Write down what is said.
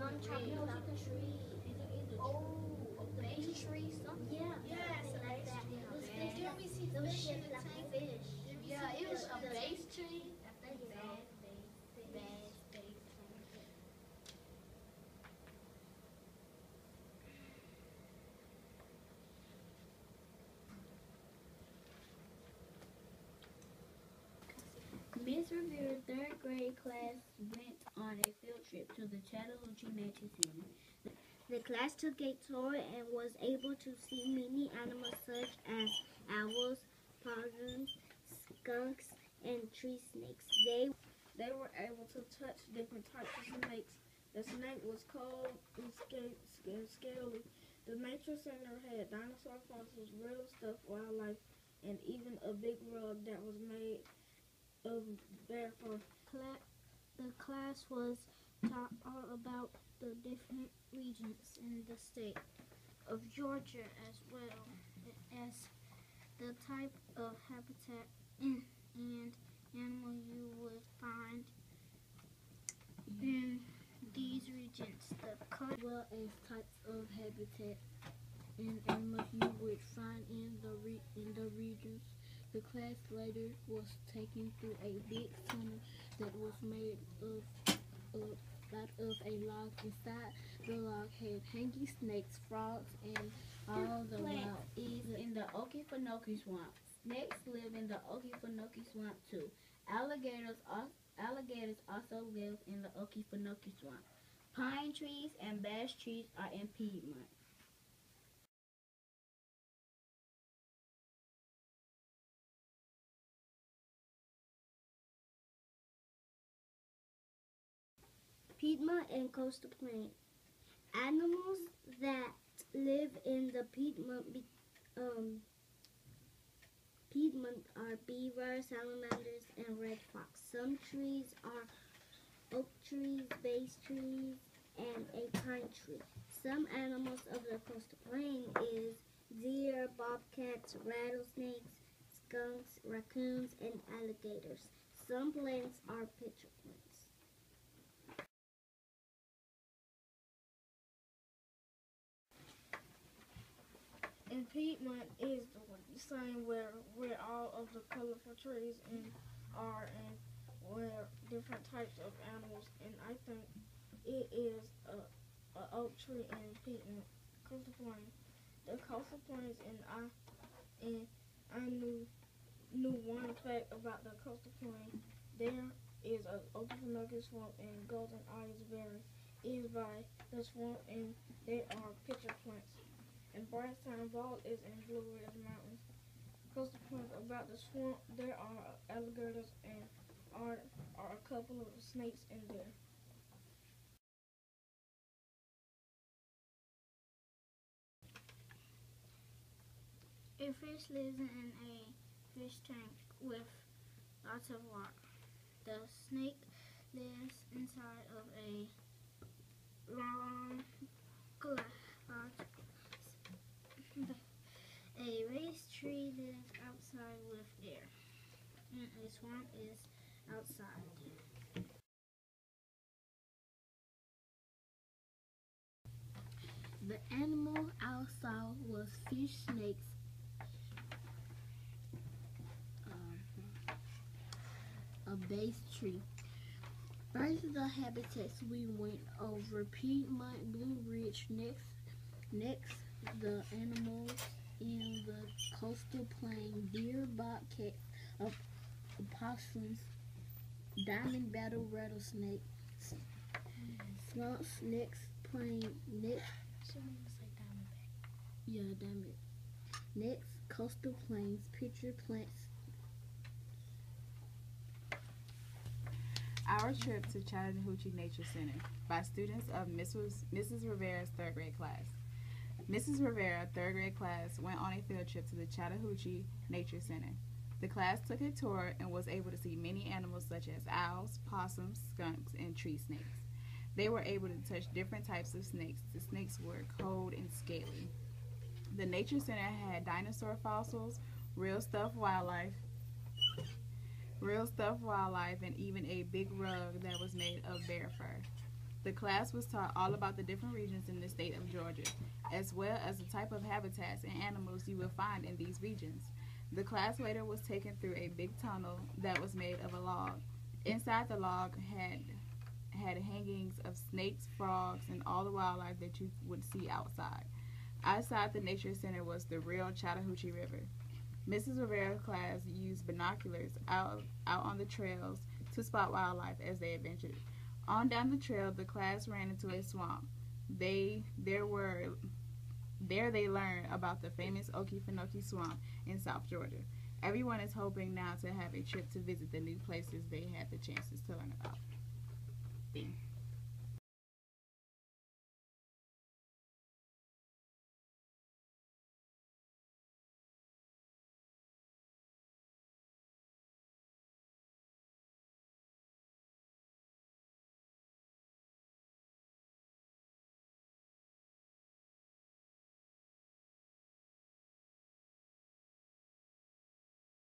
on tropical tree. Oh, the base tree, something. Yeah, something like that. It was fish. It was shaped like a fish. Yeah, it was a base tree. I think so. Bass, base, something. Miss Rivera's third grade class went on a field trip to the Chattahoochee Nature Center. The class took a tour and was able to see many animals such as owls, possums, skunks, and tree snakes. They were able to touch different types of snakes. The snake was cold and scaly. The Nature Center had dinosaur fossils, real stuffed wildlife, and even a big rug that was made of bear fur. The class was taught all about the different regions in the state of Georgia as well as the type of habitat and animal you would find in these regions. The color as well as types of habitat and animals you would find in the regions. The class later was taken through a big tunnel that was made out of a log. Inside the log had hanging snakes, frogs, and all the wild is in the Okefenokee Swamp. Snakes live in the Okefenokee Swamp too. Alligators also live in the Okefenokee Swamp. Pine trees and bass trees are in Piedmont. Piedmont and Coastal Plain. Animals that live in the Piedmont are beaver, salamanders, and red fox. Some trees are oak trees, base trees, and a pine tree. Some animals of the coastal plain is deer, bobcats, rattlesnakes, skunks, raccoons, and alligators. Some plants are pitcher plants. And Piedmont is the same where all of the colorful trees are and where different types of animals, and I think it is a oak tree in Piedmont. Coastal Plain. The coastal plains, I knew one fact about the coastal plain. There is an Okefenokee Swamp and Golden Eyes Berry is by the swamp, and they are pitcher plants. And Brightstown Vault is in Blue Ridge Mountains. Coastal plains about the swamp, there are alligators and are a couple of snakes in there. A fish lives in a fish tank with lots of water. The snake lives inside of a long glass. A raised tree lives outside with air, and a swamp is outside. The animal outside was fish, snakes, a base tree. First, the habitats we went over: Piedmont, Blue Ridge. Next, the animals in the coastal plain: deer, bobcats, opossums, diamond battle rattlesnake, skunks. Next, plain. Diamond. Next, coastal plains, pitcher plants. Our trip to Chattahoochee Nature Center by students of Mrs. Rivera's third grade class. Mrs. Rivera, third grade class, went on a field trip to the Chattahoochee Nature Center. The class took a tour and was able to see many animals such as owls, possums, skunks, and tree snakes. They were able to touch different types of snakes. The snakes were cold and scaly. The Nature Center had dinosaur fossils, real stuffed wildlife, and even a big rug that was made of bear fur. The class was taught all about the different regions in the state of Georgia, as well as the type of habitats and animals you will find in these regions. The class later was taken through a big tunnel that was made of a log. Inside the log had hangings of snakes, frogs, and all the wildlife that you would see outside. Outside the Nature Center was the real Chattahoochee River. Mrs. Rivera's class used binoculars out on the trails to spot wildlife as they adventured. On down the trail, the class ran into a swamp. There they learned about the famous Okefenokee Swamp in South Georgia. Everyone is hoping now to have a trip to visit the new places they had the chances to learn about.